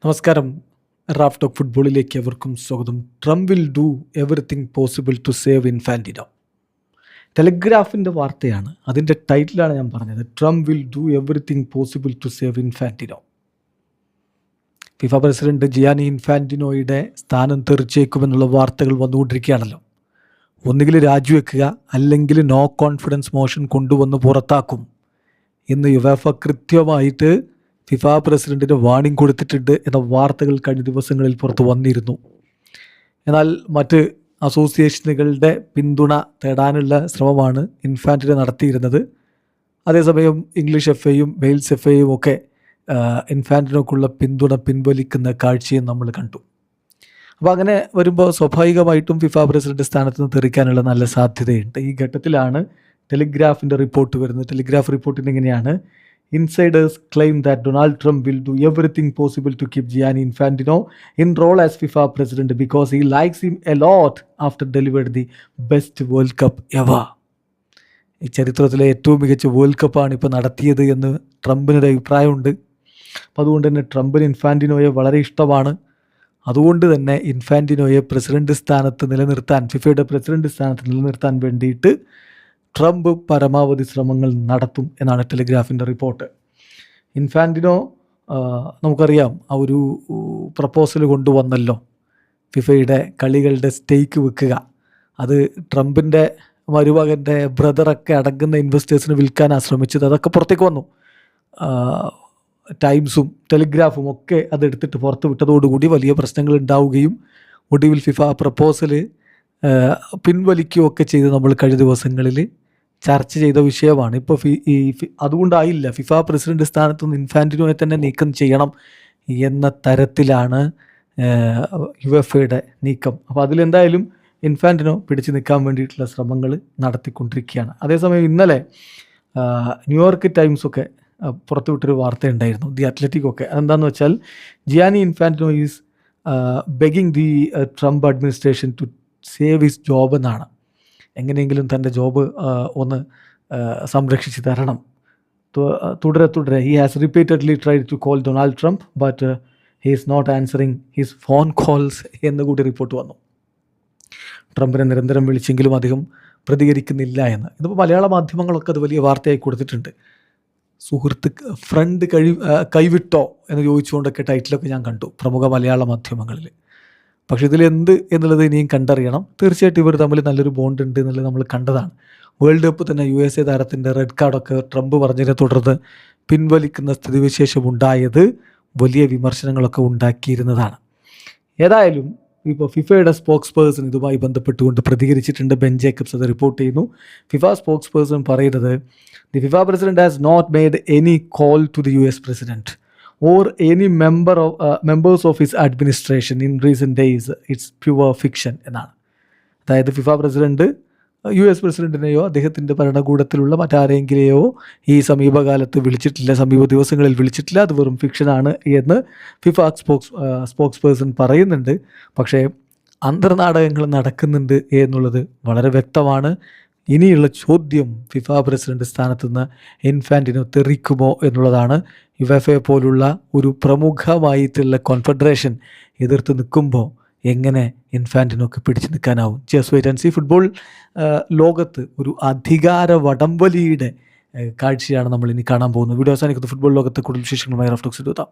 നമസ്കാരം. Raf talk ഫുട്ബോളിലേക്ക് എവർക്കും സ്വാഗതം. Trump will do everything possible to save Infantino. ടെലിഗ്രാഫിൻ്റെ വാർത്തയാണ്, അതിൻ്റെ ടൈറ്റിലാണ് ഞാൻ പറഞ്ഞത്. Trump will do everything possible to save Infantino. FIFA president Gianni ഇൻഫാന്റിനോയുടെ സ്ഥാനം തെറിച്ചേക്കുമെന്നുള്ള വാർത്തകൾ വന്നുകൊണ്ടിരിക്കുകയാണല്ലോ. ഒന്നുകിൽ രാജിവെക്കുക, അല്ലെങ്കിൽ നോ കോൺഫിഡൻസ് മോഷൻ കൊണ്ടുവന്ന് പുറത്താക്കും എന്ന് യുവേഫ കൃത്യമായിട്ട് ഫിഫ പ്രസിഡന്റിന് വാണിംഗ് കൊടുത്തിട്ടുണ്ട് എന്ന വാർത്തകൾ കഴിഞ്ഞ ദിവസങ്ങളിൽ പുറത്ത് വന്നിരുന്നു. എന്നാൽ മറ്റ് അസോസിയേഷനുകളുടെ പിന്തുണ തേടാനുള്ള ശ്രമമാണ് ഇൻഫാന്റിനോ നടത്തിയിരുന്നത്. അതേസമയം ഇംഗ്ലീഷ് എഫ് എയും വെയിൽസ് എഫ് എയും ഒക്കെ ഇൻഫാന്റിനോക്കുള്ള പിന്തുണ പിൻവലിക്കുന്ന കാഴ്ചയും നമ്മൾ കണ്ടു. അപ്പോൾ അങ്ങനെ വരുമ്പോൾ സ്വാഭാവികമായിട്ടും ഫിഫ പ്രസിഡന്റ് സ്ഥാനത്ത് നിന്ന് തെറിക്കാനുള്ള നല്ല സാധ്യതയുണ്ട്. ഈ ഘട്ടത്തിലാണ് ടെലിഗ്രാഫിൻ്റെ റിപ്പോർട്ട് വരുന്നത്. ടെലിഗ്രാഫ് റിപ്പോർട്ടിന് എങ്ങനെയാണ്: Insiders claim that Donald Trump will do everything possible to keep Gianni Infantino in role as FIFA president because he likes him a lot after delivered the best World Cup ever. ഈ ചരിത്രത്തിലെ ഏറ്റവും മികച്ച world കപ്പാണ് ഇപ്പോൾ നടത്തിയത് എന്ന് ട്രംപിനൊരു അഭിപ്രായമുണ്ട്. അപ്പോൾ അതുകൊണ്ട് തന്നെ ട്രംപിന് ഇൻഫാന്റിനോയെ വളരെ ഇഷ്ടമാണ്. അതുകൊണ്ട് തന്നെ ഇൻഫാന്റിനോയെ പ്രസിഡന്റ് സ്ഥാനത്ത് നിലനിർത്താൻ, ഫിഫയുടെ പ്രസിഡന്റ് സ്ഥാനത്ത് നിലനിർത്താൻ വേണ്ടിയിട്ട് ട്രംപ് പരമാവധി ശ്രമങ്ങൾ നടത്തും എന്നാണ് ടെലിഗ്രാഫിൻ്റെ റിപ്പോർട്ട്. ഇൻഫാന്റിനോ നമുക്കറിയാം, ആ ഒരു പ്രപ്പോസൽ കൊണ്ടുവന്നല്ലോ, ഫിഫയുടെ കളികളുടെ സ്റ്റേക്ക് വെക്കുക. അത് ട്രംപിൻ്റെ മരുമകൻ്റെ ബ്രദറൊക്കെ അടങ്ങുന്ന ഇൻവെസ്റ്റേഴ്സിന് വിൽക്കാനാണ് ശ്രമിച്ചത്. അതൊക്കെ പുറത്തേക്ക് വന്നു. ടൈംസും ടെലിഗ്രാഫും ഒക്കെ അതെടുത്തിട്ട് പുറത്ത് വിട്ടതോടുകൂടി വലിയ പ്രശ്നങ്ങൾ ഉണ്ടാവുകയും ഒടുവിൽ ഫിഫ പ്രപ്പോസൽ പിൻവലിക്കുകയൊക്കെ ചെയ്ത് നമ്മൾ കഴിഞ്ഞ ദിവസങ്ങളിൽ ചർച്ച ചെയ്ത വിഷയമാണ്. ഇപ്പോൾ അതുകൊണ്ടായില്ല, ഫിഫ പ്രസിഡന്റ് സ്ഥാനത്ത് നിന്ന് ഇൻഫാന്റിനോയെ തന്നെ നീക്കം ചെയ്യണം എന്ന തരത്തിലാണ് യുഎഫയുടെ നീക്കം. അപ്പോൾ അതിലെന്തായാലും ഇൻഫാന്റിനോ പിടിച്ചു നിൽക്കാൻ വേണ്ടിയിട്ടുള്ള ശ്രമങ്ങൾ നടത്തിക്കൊണ്ടിരിക്കുകയാണ്. അതേസമയം ഇന്നലെ ന്യൂയോർക്ക് ടൈംസൊക്കെ പുറത്തുവിട്ടൊരു വാർത്തയുണ്ടായിരുന്നു, ദി അത്ലറ്റിക് ഒക്കെ. അതെന്താണെന്ന് വെച്ചാൽ, Gianni Infantino is begging the Trump administration to save his job എന്നാണ്. എങ്ങനെയെങ്കിലും തൻ്റെ ജോബ് ഒന്ന് സംരക്ഷിച്ച് തരണം. തുടരെ he has repeatedly tried to call Donald Trump but he is not answering his phone calls എന്ന് കൂടി റിപ്പോർട്ട് വന്നു. ട്രംപിനെ നിരന്തരം വിളിച്ചെങ്കിലും അദ്ദേഹം പ്രതികരിക്കുന്നില്ല എന്ന്. ഇതിപ്പോൾ മലയാള മാധ്യമങ്ങളൊക്കെ അത് വലിയ വാർത്തയായി കൊടുത്തിട്ടുണ്ട്. ഫ്രണ്ട് കൈവിട്ടോ എന്ന് ചോദിച്ചുകൊണ്ടൊക്കെ ടൈറ്റിലൊക്കെ ഞാൻ കണ്ടു പ്രമുഖ മലയാള മാധ്യമങ്ങളിൽ. പക്ഷേ ഇതിലെന്ത് എന്നുള്ളത് ഇനിയും കണ്ടറിയണം. തീർച്ചയായിട്ടും ഇവർ തമ്മിൽ നല്ലൊരു ബോണ്ട് ഉണ്ട് എന്നുള്ളത് നമ്മൾ കണ്ടതാണ്. വേൾഡ് കപ്പ് തന്നെ USA താരത്തിൻ്റെ റെഡ് കാർഡൊക്കെ ട്രംപ് പറഞ്ഞതിനെ തുടർന്ന് പിൻവലിക്കുന്ന സ്ഥിതിവിശേഷം ഉണ്ടായത് വലിയ വിമർശനങ്ങളൊക്കെ ഉണ്ടാക്കിയിരുന്നതാണ്. ഏതായാലും ഇപ്പോൾ ഫിഫയുടെ സ്പോക്സ് പേഴ്സൺ ഇതുമായി ബന്ധപ്പെട്ടുകൊണ്ട് പ്രതികരിച്ചിട്ടുണ്ട്. ബെൻ ജേക്കബ്സ് അത് റിപ്പോർട്ട് ചെയ്യുന്നു. ഫിഫ സ്പോക്സ് പേഴ്സൺ പറയുന്നത്, the FIFA president has not made any call to the US president or any members of his administration in recent days. It's pure fiction എന്നാണ്. അതായത് FIFA president US പ്രസിഡന്റിനെയോ അദ്ദേഹത്തിൻ്റെ ഭരണകൂടത്തിലുള്ള മറ്റാരെങ്കിലെയോ ഈ സമീപകാലത്ത് വിളിച്ചിട്ടില്ല, സമീപ ദിവസങ്ങളിൽ വിളിച്ചിട്ടില്ല. അത് വെറും ഫിക്ഷനാണ് എന്ന് ഫിഫ സ്പോക്സ് പേഴ്സൺ പറയുന്നുണ്ട്. പക്ഷേ അന്തർനാടകങ്ങൾ നടക്കുന്നുണ്ട് എന്നുള്ളത് വളരെ വ്യക്തമാണ്. ഇനിയുള്ള ചോദ്യം, ഫിഫ പ്രസിഡന്റ് സ്ഥാനത്ത് നിന്ന് ഇൻഫാന്റിനോ തെറിക്കുമോ എന്നുള്ളതാണ്. യുവേഫയെ പോലുള്ള ഒരു പ്രമുഖമായിട്ടുള്ള കോൺഫെഡറേഷൻ എതിർത്ത് നിൽക്കുമ്പോൾ എങ്ങനെ ഇൻഫാന്റിനോക്ക് പിടിച്ചു നിൽക്കാനാവും? Just wait and see. Football ലോകത്ത് ഒരു അധികാര വടംവലിയുടെ കാഴ്ചയാണ് നമ്മൾ ഇനി കാണാൻ പോകുന്നത്. വീഡിയോ അവസാനിക്കുന്നത്. ഫുട്ബോൾ ലോകത്ത് കൂടുതൽ വിശേഷങ്ങളുമായി റാഫ് ടോക്സ് എത്താം.